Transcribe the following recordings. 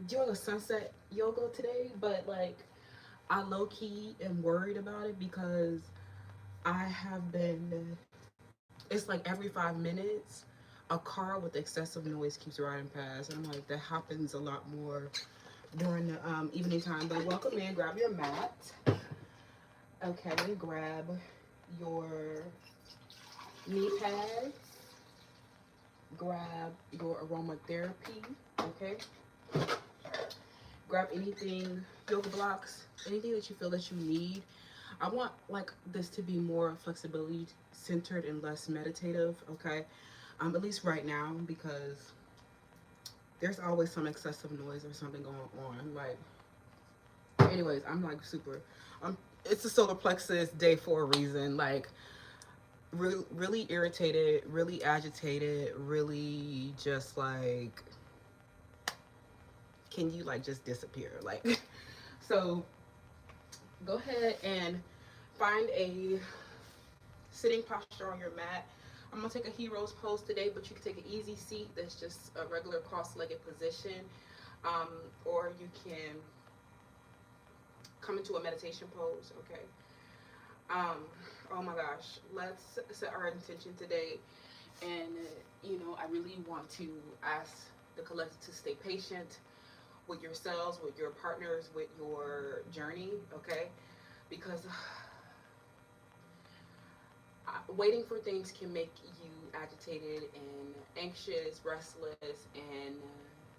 doing a sunset yoga today, but like I low key am worried about it because I have been. It's like every 5 minutes, a car with excessive noise keeps riding past, and I'm like, that happens a lot more during the evening time. But welcome in, grab your mat. Okay, grab your knee pads, grab your aromatherapy. Okay, grab anything, yoga blocks, anything that you feel that you need. I want like this to be more flexibility centered and less meditative. Okay, at least right now because there's always some excessive noise or something going on. Like, anyways, I'm like super. It's a solar plexus day for a reason. Like, really irritated, really agitated, really just like, can you like just disappear? Like, so go ahead and find a sitting posture on your mat. I'm gonna take a hero's pose today, but you can take an easy seat that's just a regular cross-legged position, um, or you can come into a meditation pose. Okay. Um, oh my gosh, let's set our intention today. And I really want to ask the collective to stay patient with yourselves, with your partners, with your journey. Okay, because waiting for things can make you agitated and anxious, restless, and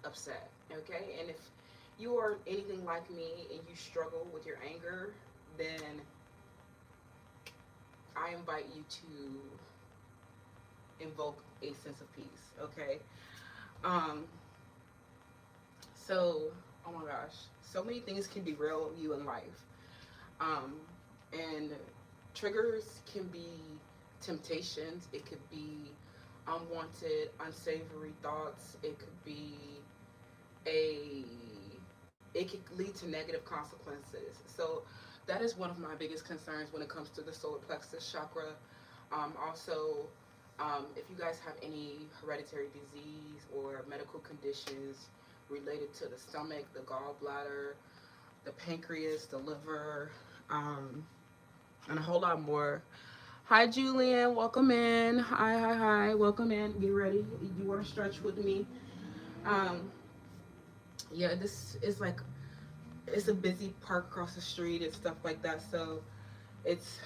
upset. Okay, and if you are anything like me and you struggle with your anger, then I invite you to invoke a sense of peace. Okay, um, so oh my gosh, so many things can derail you in life, um, and triggers can be temptations. It could be unwanted, unsavory thoughts. It could be a it could lead to negative consequences. So that is one of my biggest concerns when it comes to the solar plexus chakra. Also, if you guys have any hereditary disease or medical conditions related to the stomach, the gallbladder, the pancreas, the liver, um, and a whole lot more. Hi, Julian. Welcome in. Hi, hi, hi. Welcome in. Get ready. You want to stretch with me? Um, yeah, this is like it's a busy park across the street and stuff like that. So it's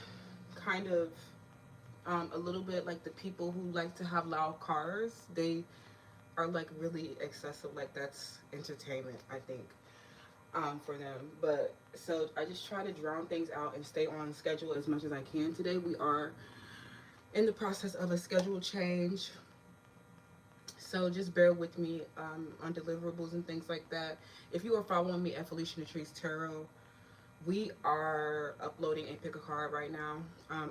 kind of a little bit like the people who like to have loud cars. They are like really excessive. Like that's entertainment, I think, for them. But so I just try to drown things out and stay on schedule as much as I can. Today we are in the process of a schedule change. So just bear with me on deliverables and things like that. If you are following me at Felicia Latrice Tarot, we are uploading a pick a card right now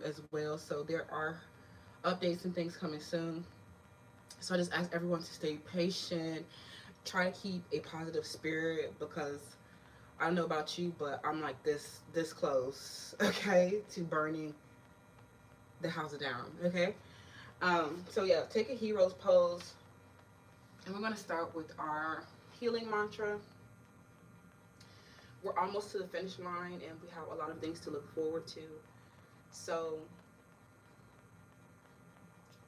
as well. So there are updates and things coming soon. So I just ask everyone to stay patient, try to keep a positive spirit because I don't know about you, but I'm like this close, okay, to burning the house down, okay. So yeah, take a hero's pose, and we're gonna start with our healing mantra. We're almost to the finish line, and we have a lot of things to look forward to. So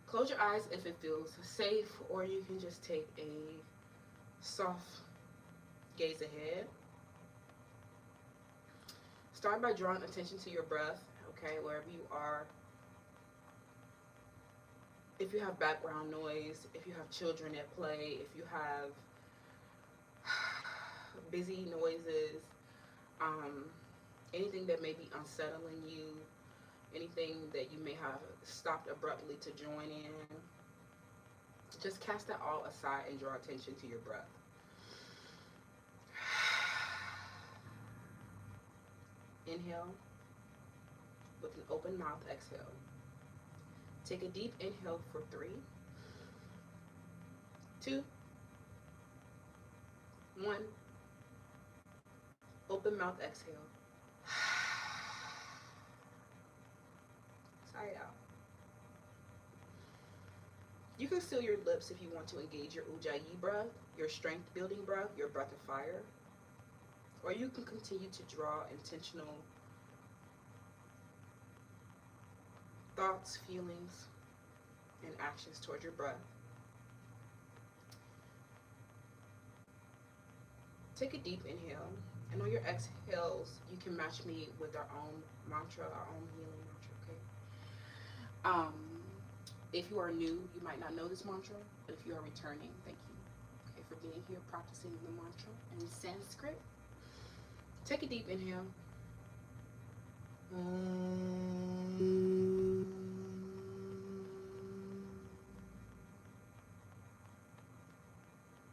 close your eyes if it feels safe, or you can just take a soft gaze ahead. Start by drawing attention to your breath, okay, wherever you are. If you have background noise, if you have children at play, if you have busy noises, um, anything that may be unsettling you, anything that you may have stopped abruptly to join in, just cast that all aside and draw attention to your breath. Inhale with an open mouth, exhale. Take a deep inhale for 3, 2, 1. Open mouth, exhale. Sigh it out. You can still seal your lips if you want to engage your Ujjayi breath, your strength building breath, your breath of fire. Or you can continue to draw intentional thoughts, feelings, and actions towards your breath. Take a deep inhale, and on your exhales, you can match me with our own mantra, our own healing mantra, okay? Um, if you are new, you might not know this mantra, but if you are returning, thank you, okay, for being here practicing the mantra in Sanskrit. Take a deep inhale.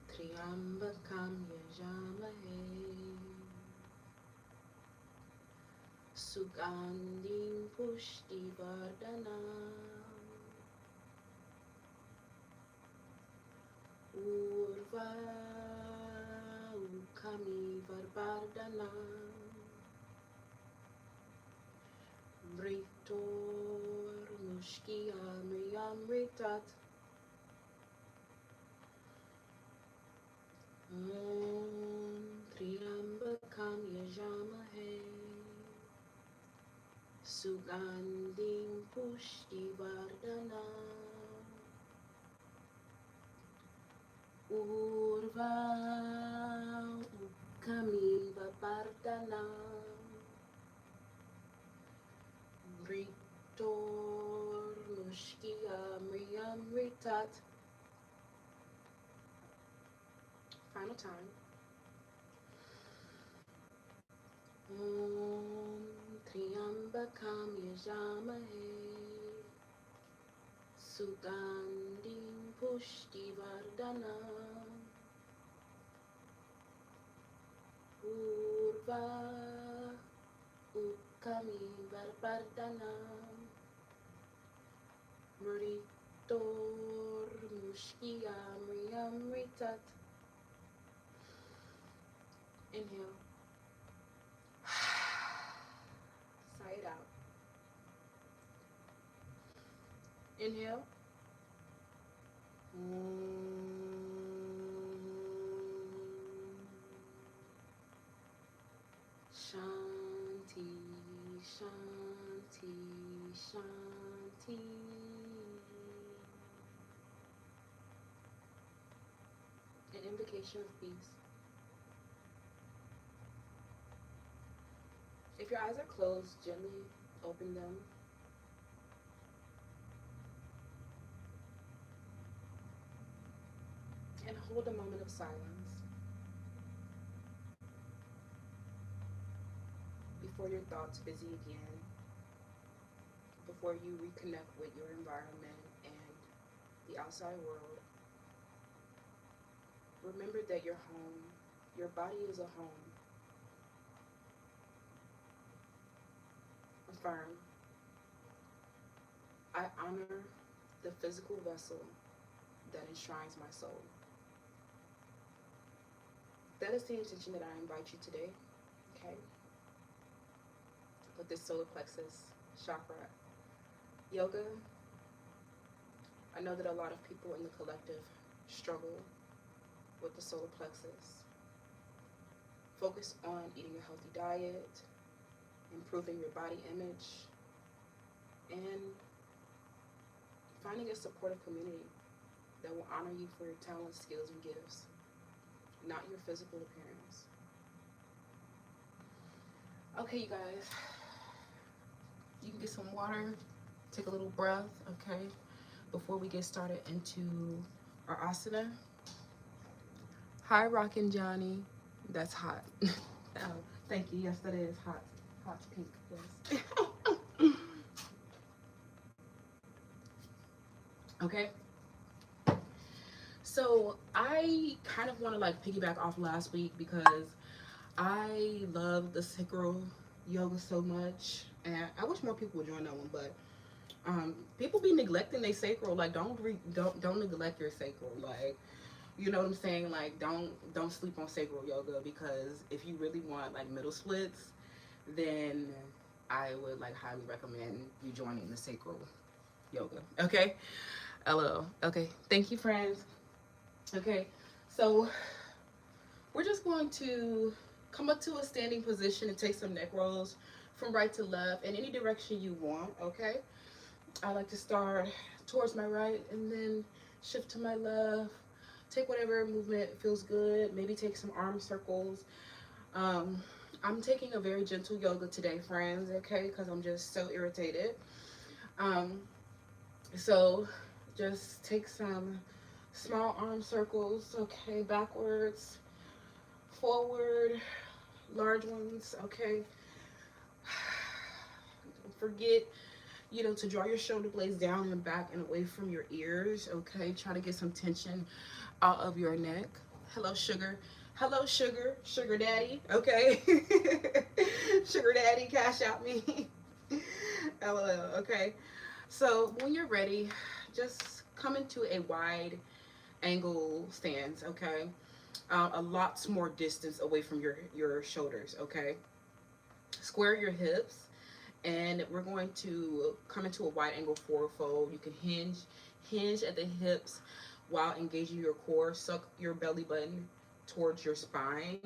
Triambakam yajamahe Sugandhim pushtivardhanam Urva ukami varbardhanam Mritor mushkiyamriyamritat Om Triambakam yajamahe Sugandhim pushtivardhanam Urva ukamiva vardhanam Mritor mushkiyamriyamritat. Final time. Om Triambakam yajamahe Sugandhim pushtivardhanam Urva ukami varbardhanam Mritor mushkiyamriyamritat. Inhale. Sigh it out. Inhale. Shanti, Shanti, Shanti. An invocation of peace. If your eyes are closed, gently open them. And hold a moment of silence before your thoughts busy again, before you reconnect with your environment and the outside world. Remember that your home, your body is a home. Affirm, I honor the physical vessel that enshrines my soul. That is the intention that I invite you today, okay? With this solar plexus chakra yoga. I know that a lot of people in the collective struggle with the solar plexus. Focus on eating a healthy diet, improving your body image, and finding a supportive community that will honor you for your talents, skills, and gifts, not your physical appearance. Okay, you guys, you can get some water, take a little breath, okay, before we get started into our asana. Hi, Rockin' Johnny. That's hot. Oh, thank you. Yes, that is hot. Hot pink, yes. Okay. So I kind of want to like piggyback off last week because I love the sacral yoga so much, and I wish more people would join that one. But people be neglecting their sacral. Like, don't neglect your sacral. Like, you know what I'm saying? Like, don't sleep on sacral yoga, because if you really want like middle splits, then I would like highly recommend you joining the sacral yoga. Okay. LOL. Okay, thank you, friends. Okay, so we're just going to come up to a standing position and take some neck rolls from right to left in any direction you want. Okay, I like to start towards my right and then shift to my left. Take whatever movement feels good. Maybe take some arm circles. Um, I'm taking a very gentle yoga today, friends, okay, because I'm just so irritated. Um, so just take some small arm circles, okay, backwards, forward, large ones, okay. Don't forget, to draw your shoulder blades down and back and away from your ears, okay. Try to get some tension out of your neck. Hello, sugar. Hello, sugar. Sugar daddy, okay. Sugar daddy, cash out me. LOL, okay. So when you're ready, just come into a wide angle stance, okay. A lot more distance away from your shoulders, okay. Square your hips, and we're going to come into a wide angle forward fold. You can hinge at the hips while engaging your core. Suck your belly button towards your spine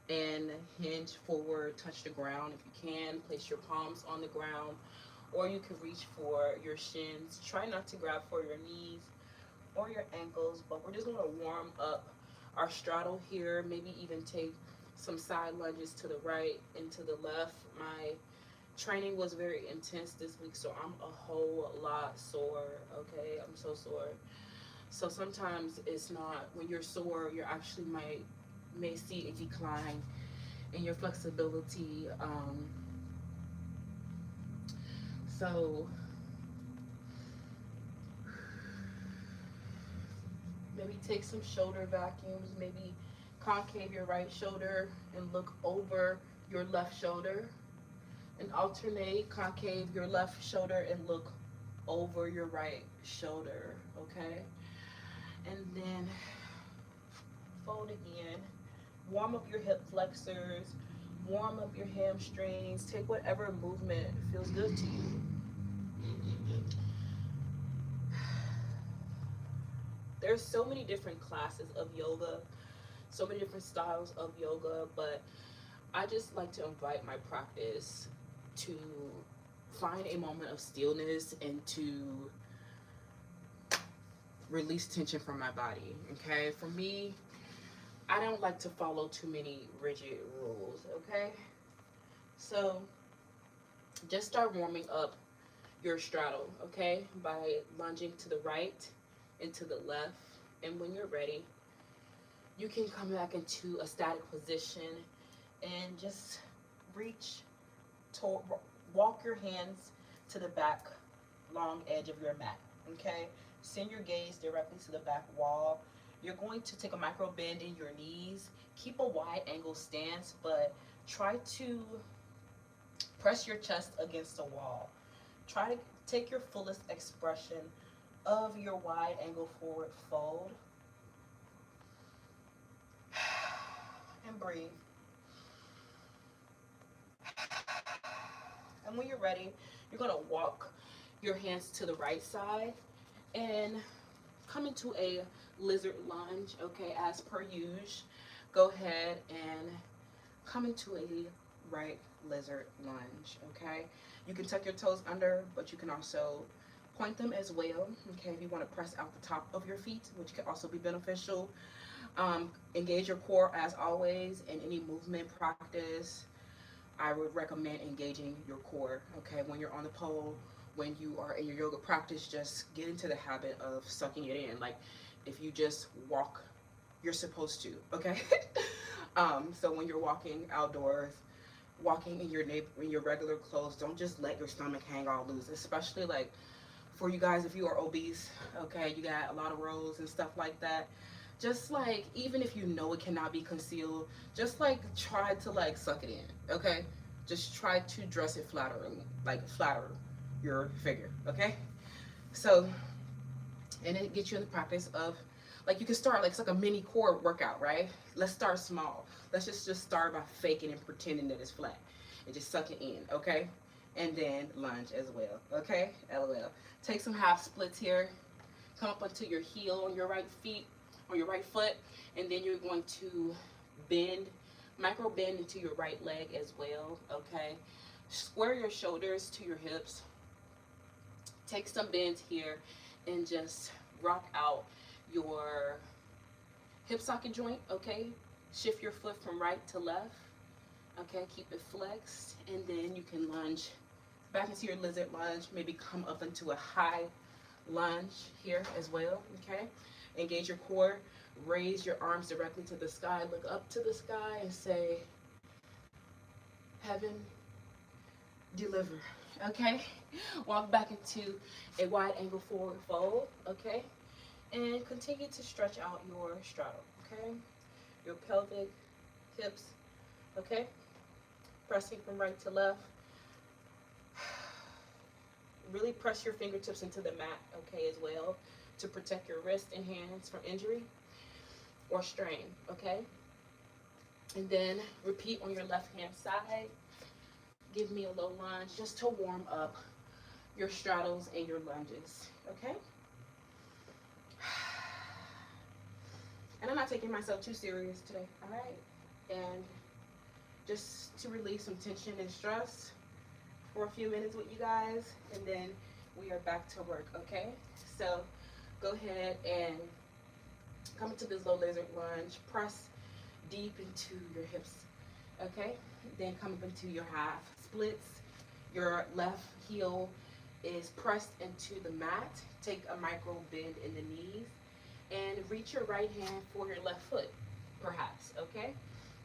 and hinge forward. Touch the ground if you can. Place your palms on the ground, or you can reach for your shins. Try not to grab for your knees or your ankles, but we're just going to warm up our straddle here. Maybe even take some side lunges to the right and to the left. My training was very intense this week, so I'm a whole lot sore. Okay, I'm so sore. So sometimes it's not, when you're sore, you actually may see a decline in your flexibility. So maybe take some shoulder vacuums. Maybe concave your right shoulder and look over your left shoulder, and alternate concave your left shoulder and look over your right shoulder, okay? And then fold again. Warm up your hip flexors, warm up your hamstrings. Take whatever movement feels good to you. There's so many different classes of yoga, so many different styles of yoga, but I just like to invite my practice to find a moment of stillness and to release tension from my body. Okay, for me, I don't like to follow too many rigid rules. Okay, so just start warming up your straddle, okay, by lunging to the right and to the left. And when you're ready, you can come back into a static position and just reach to walk your hands to the back long edge of your mat, okay. Send your gaze directly to the back wall. You're going to take a micro bend in your knees. Keep a wide angle stance, but try to press your chest against the wall. Try to take your fullest expression of your wide angle forward fold. And breathe. And when you're ready, you're going to walk your hands to the right side and come into a lizard lunge, okay, as per usual. Go ahead and come into a right lizard lunge, okay. You can tuck your toes under, but you can also point them as well, okay, if you want to press out the top of your feet, which can also be beneficial. Engage your core as always. In any movement practice, I would recommend engaging your core, okay, when you're on the pole, when you are in your yoga practice. Just get into the habit of sucking it in. Like, if you just walk, you're supposed to, okay. So when you're walking outdoors, walking in your regular clothes, don't just let your stomach hang all loose, especially like for you guys if you are obese, okay, you got a lot of rolls and stuff like that. Just like, even if you know it cannot be concealed, just like try to like suck it in, okay. Just try to dress it flattering, like flatter your figure, okay. So, and it gets you in the practice of, like, you can start like, it's like a mini core workout, right? Let's start small. Let's just start by faking and pretending that it's flat and just suck it in, okay. And then lunge as well, okay. LOL. Take some half splits here. come up onto your heel on your right feet, on your right foot, and then you're going to bend, micro bend into your right leg as well, okay? Square your shoulders to your hips. Take some bends here and just rock out your hip socket joint, okay? Shift your foot from right to left, okay? Keep it flexed, and then you can lunge back into your lizard lunge, maybe come up into a high lunge here as well, okay? Engage your core, raise your arms directly to the sky, look up to the sky and say, heaven, deliver, okay? Walk back into a wide angle forward fold, okay? And continue to stretch out your straddle, okay? Your pelvic, hips, okay? Pressing from right to left. Really press your fingertips into the mat, okay, as well, to protect your wrists and hands from injury or strain, okay? And then repeat on your left hand side. Give me a low lunge just to warm up your straddles and your lunges, okay? And I'm not taking myself too serious today, all right? And just to release some tension and stress for a few minutes with you guys, and then we are back to work, okay? So go ahead and come into this low lizard lunge. Press deep into your hips, okay? Then come up into your half splits. Your left heel is pressed into the mat. Take a micro bend in the knees and reach your right hand for your left foot, perhaps, okay?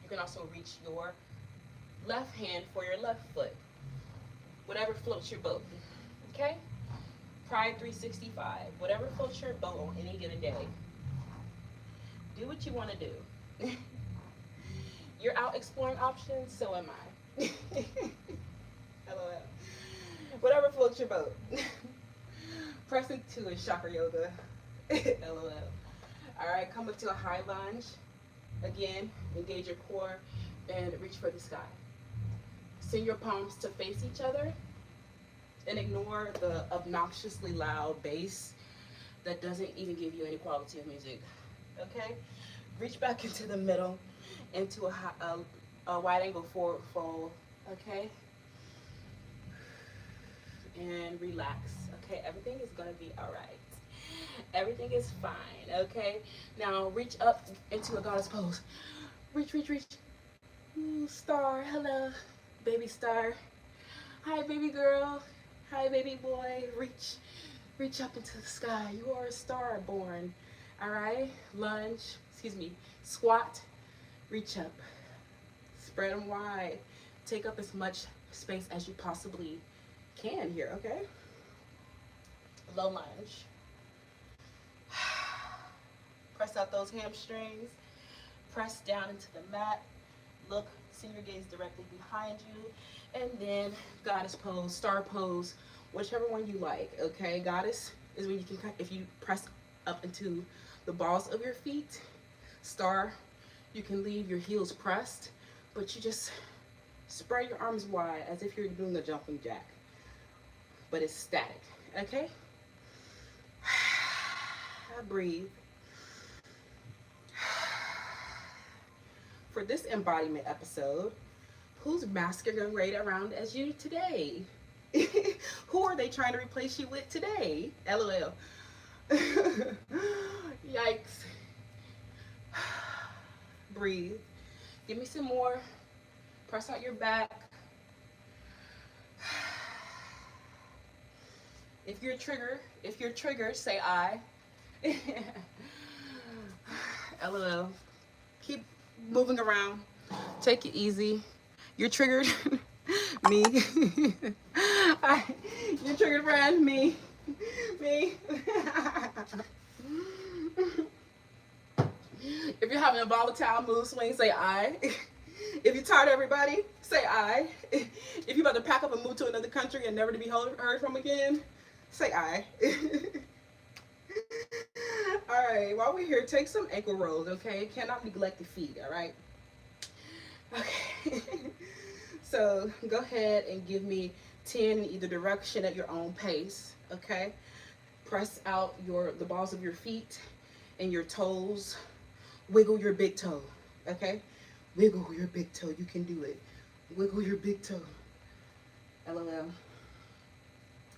You can also reach your left hand for your left foot. Whatever floats your boat, okay? Pride 365, whatever floats your boat on any given day. Do what you want to do. You're out exploring options, so am I. LOL. Whatever floats your boat. Press into a chakra yoga. LOL. All right, come up to a high lunge. Again, engage your core and reach for the sky. Send your palms to face each other and ignore the obnoxiously loud bass that doesn't even give you any quality of music, okay? Reach back into the middle, into a wide angle forward fold, okay? And relax, okay? Everything is gonna be all right. Everything is fine, okay? Now reach up into a goddess pose. Reach, reach, reach. Ooh, star, hello, baby star. Hi, baby girl. Hi, baby boy. Reach, reach up into the sky. You are a star born. All right? Lunge, excuse me, squat, reach up. Spread them wide. Take up as much space as you possibly can here, okay? Low lunge. Press out those hamstrings. Press down into the mat. Look, send your gaze directly behind you. And then goddess pose, star pose, whichever one you like, okay? Goddess is when you can, if you press up into the balls of your feet. Star, you can leave your heels pressed, but you just spread your arms wide as if you're doing a jumping jack, but it's static, okay? Breathe. For this embodiment episode, who's masquerading around as you today? Who are they trying to replace you with today? LOL. Yikes. Breathe. Give me some more. Press out your back. If you're triggered, say I. LOL. Keep moving around. Take it easy. You're triggered. Me. You're triggered, friend. Me. If you're having a volatile mood swing, say I. If you're tired of everybody, say I. If you're about to pack up and move to another country and never to be heard from again, say I. All right, while we're here, take some ankle rolls, okay? Cannot neglect the feet, all right? Okay. So go ahead and give me 10 in either direction at your own pace, okay? Press out the balls of your feet and your toes. Wiggle your big toe, okay? Wiggle your big toe. You can do it. Wiggle your big toe. LOL.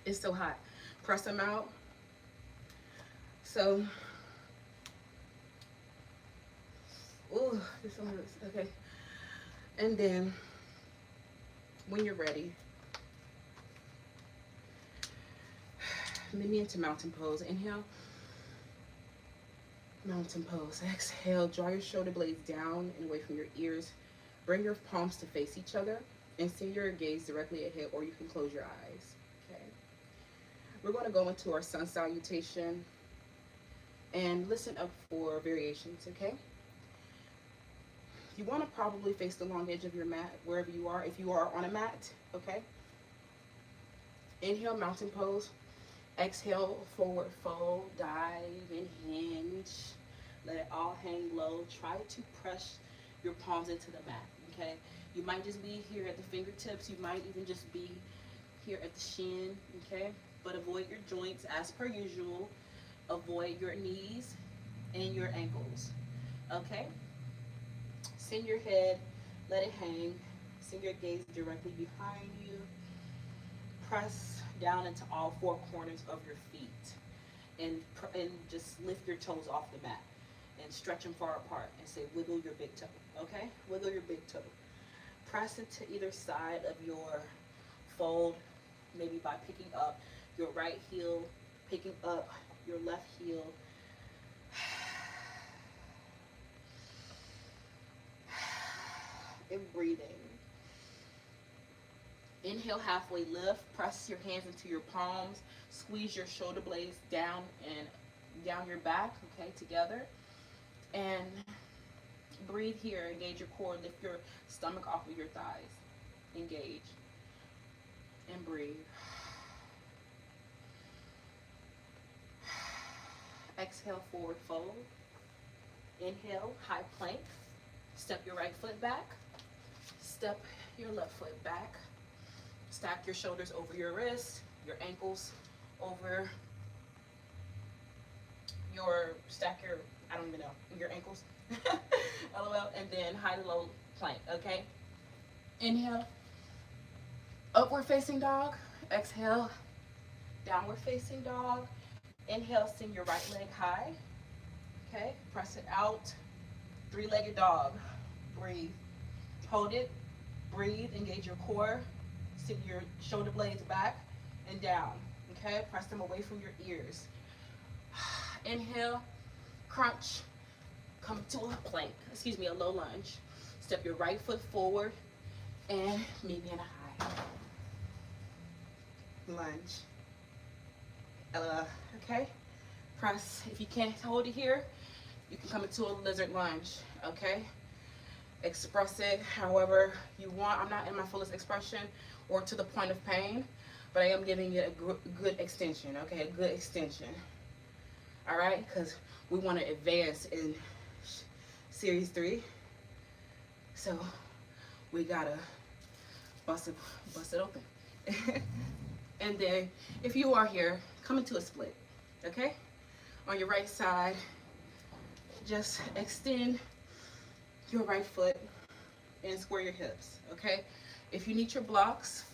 It's so hot. Press them out. So, ooh, this one hurts. Okay. And then, when you're ready, meet me into mountain pose. Inhale. Mountain pose. Exhale. Draw your shoulder blades down and away from your ears. Bring your palms to face each other and send your gaze directly ahead, or you can close your eyes. Okay. We're going to go into our sun salutation and listen up for variations. Okay. You want to probably face the long edge of your mat wherever you are. If you are on a mat, okay. Inhale, mountain pose. Exhale, forward fold, dive, and hinge. Let it all hang low. Try to press your palms into the mat, okay? You might just be here at the fingertips. You might even just be here at the shin, okay? But avoid your joints as per usual. Avoid your knees and your ankles, okay? Send your head, let it hang. Send your gaze directly behind you. Press down into all four corners of your feet and just lift your toes off the mat and stretch them far apart and say wiggle your big toe, okay? Wiggle your big toe. Press into either side of your fold, maybe by picking up your right heel, picking up your left heel. And breathing. Inhale, halfway lift. Press your hands into your palms. Squeeze your shoulder blades down and down your back, okay, together. And breathe here. Engage your core. Lift your stomach off of your thighs. Engage. And breathe. Exhale, forward fold. Inhale, high plank. Step your right foot back. Step your left foot back. Stack your shoulders over your wrists, your ankles over I don't even know, your ankles. LOL. And then high to low plank, okay? Inhale, upward facing dog. Exhale, downward facing dog. Inhale, send your right leg high. Okay, press it out. Three-legged dog. Breathe. Hold it. Breathe. Engage your core. Send your shoulder blades back and down. Okay, press them away from your ears. Inhale, crunch. Come to a plank. Excuse me, a low lunge. Step your right foot forward and meet me in a high lunge. Okay, press. If you can't hold it here, you can come into a lizard lunge. Okay, express it however you want. I'm not in my fullest expression or to the point of pain, but I am giving it a good extension. Okay, a good extension. All right, because we want to advance in series 3, so we gotta bust it open. And then if you are here, come into a split. Okay, on your right side, just extend your right foot and square your hips. Okay, if you need your blocks,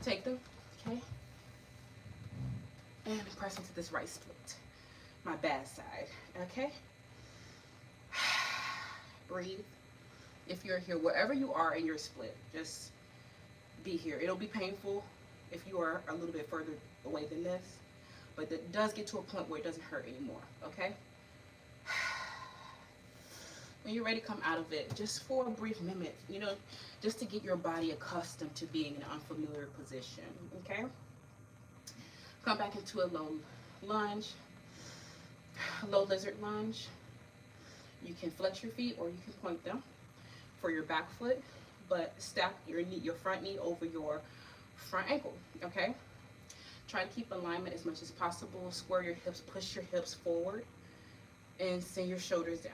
take them. Okay, and press into this right split, my bad side. Okay, breathe. If you're here, wherever you are in your split, just be here. It'll be painful if you are a little bit further away than this, but it does get to a point where it doesn't hurt anymore. Okay, when you're ready to come out of it, just for a brief minute, you know, just to get your body accustomed to being in an unfamiliar position. Okay, come back into a low lunge, low lizard lunge. You can flex your feet or you can point them for your back foot, but stack your knee, your front knee over your front ankle. Okay, try to keep alignment as much as possible. Square your hips, push your hips forward, and send your shoulders down.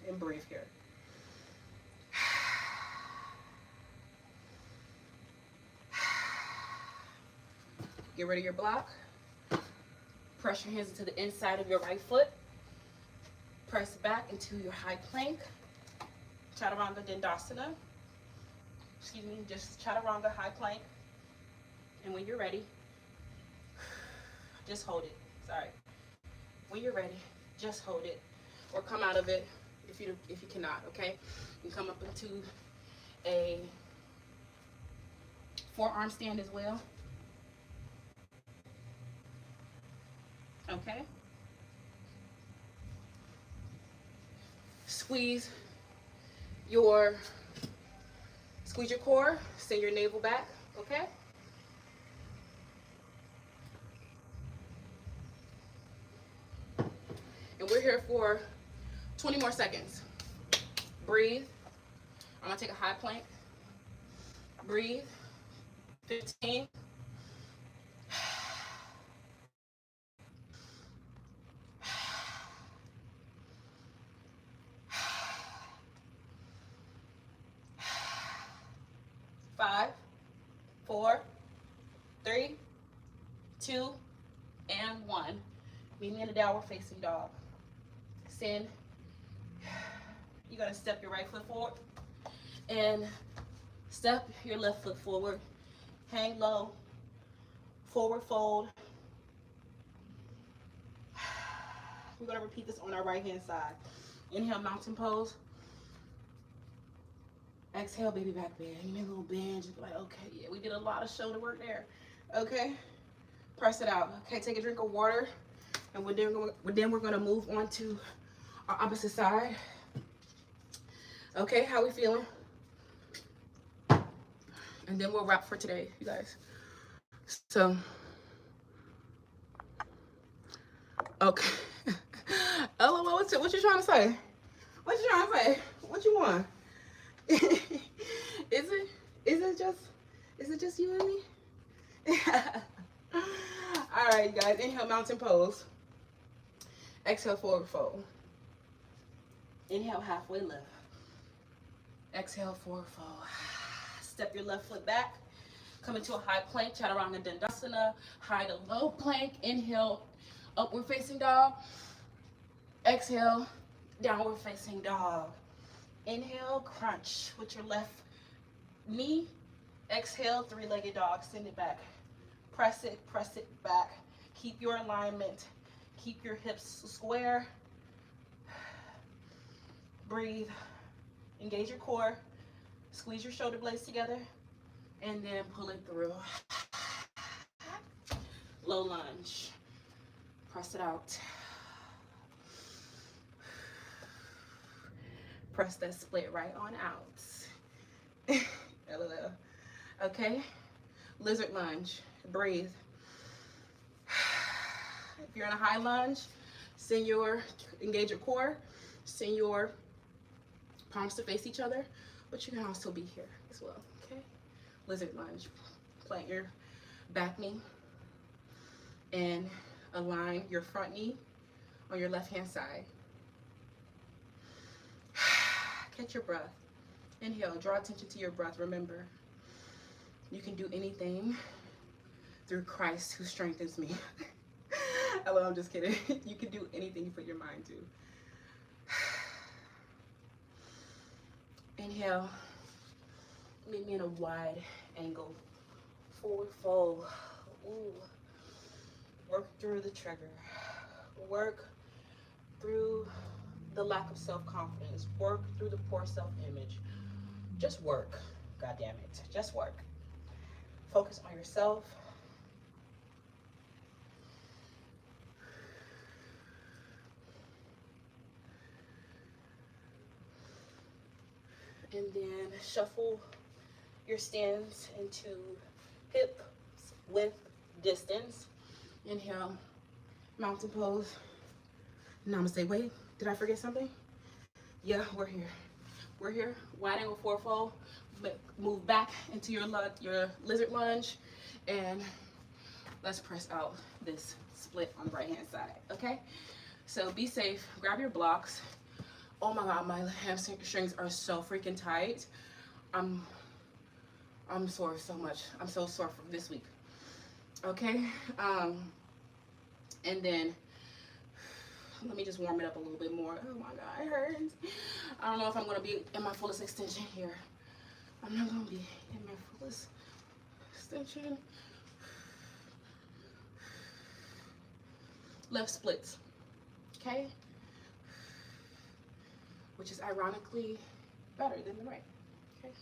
And breathe here. Get rid of your block. Press your hands into the inside of your right foot. Press back into your high plank. Chaturanga Dandasana. Excuse me, just Chaturanga high plank. And when you're ready, just hold it. Sorry. When you're ready, just hold it, or come out of it if you cannot. Okay, you come up into a forearm stand as well. Okay. Squeeze your core, send your navel back, okay? And we're here for 20 more seconds. Breathe. I'm gonna take a high plank. Breathe. 15. 5, 4, 3, 2, and 1. Meet me in a downward facing dog. Send. You're gonna step your right foot forward and step your left foot forward. Hang low. Forward fold. We're gonna repeat this on our right hand side. Inhale, mountain pose. Exhale, baby back bend. You make a little bend. Just be like, okay, yeah, we did a lot of shoulder work there. Okay, press it out. Okay, take a drink of water, and then we're gonna move on to our opposite side. Okay, how we feeling? And then we'll wrap for today, you guys. So, okay. LOL, what you trying to say? What you trying to say? What you want? Is it just you and me? All right, you guys. Inhale, mountain pose. Exhale, forward fold. Inhale, halfway lift. Exhale, forward fold. Step your left foot back. Come into a high plank, Chaturanga Dandasana. High to low plank. Inhale, upward facing dog. Exhale, downward facing dog. Inhale, crunch with your left knee. Exhale, three-legged dog. Send it back. Press it back. Keep your alignment. Keep your hips square. Breathe. Engage your core. Squeeze your shoulder blades together. And then pull it through. Low lunge. Press it out. Press that split right on out. LOL. Okay. Lizard lunge. Breathe. If you're in a high lunge, engage your core. Send your palms to face each other, but you can also be here as well. Okay. Lizard lunge. Plant your back knee and align your front knee on your left hand side. Catch your breath. Inhale, draw attention to your breath. Remember, you can do anything through Christ who strengthens me. Hello, I'm just kidding. You can do anything you put your mind to. Inhale, meet me in a wide angle. Forward fold. Ooh. Work through the trigger. Work through the lack of self-confidence. Work through the poor self-image. Just work. God damn it. Just work. Focus on yourself. And then shuffle your stance into hip width distance. Inhale, mountain pose. Namaste. Wait, did I forget something? Yeah, we're here. We're here. Wide angle forward fold. Move back into your lizard lunge, and let's press out this split on the right hand side. Okay, so be safe. Grab your blocks. Oh my God, my hamstrings are so freaking tight. I'm sore so much. I'm so sore from this week. Okay. And then let me just warm it up a little bit more. Oh my God, it hurts. I don't know if I'm gonna be in my fullest extension here. I'm not gonna be in my fullest extension. Left splits, okay? Which is ironically better than the right, okay?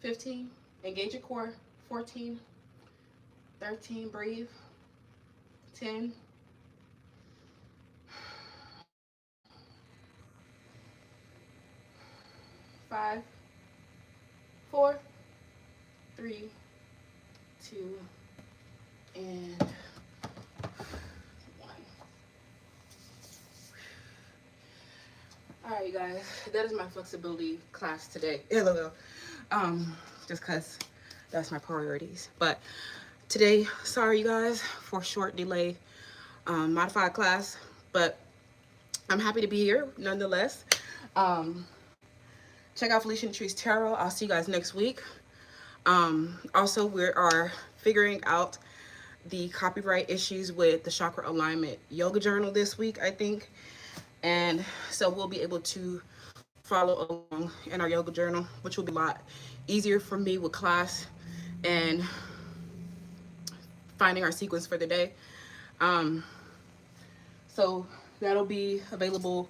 15, engage your core. 14, 13, breathe. 10, 5, 4, 3, 2, and 1. All right, you guys, that is my flexibility class today. Just because that's my priorities. But today, sorry you guys for short delay, modified class, but I'm happy to be here nonetheless. Check out Felicia Trees Tarot. I'll see you guys next week. Also, we are figuring out the copyright issues with the chakra alignment yoga journal this week, I think. And so we'll be able to follow along in our yoga journal, which will be a lot easier for me with class and finding our sequence for the day. So that'll be available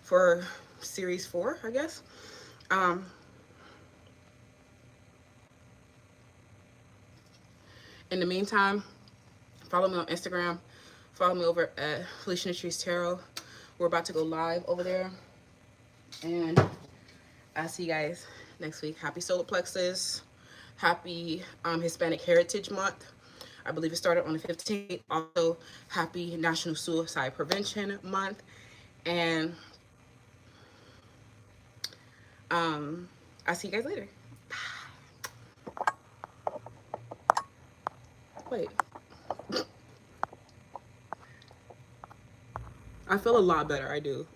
for series 4, I guess. In the meantime, follow me on Instagram. Follow me over at Felicia Trees Tarot. We're about to go live over there. And I'll see you guys next week. Happy Solar Plexus. Happy Hispanic Heritage Month. I believe it started on the 15th. Also, happy National Suicide Prevention Month. And I'll see you guys later. Bye. Wait. I feel a lot better. I do.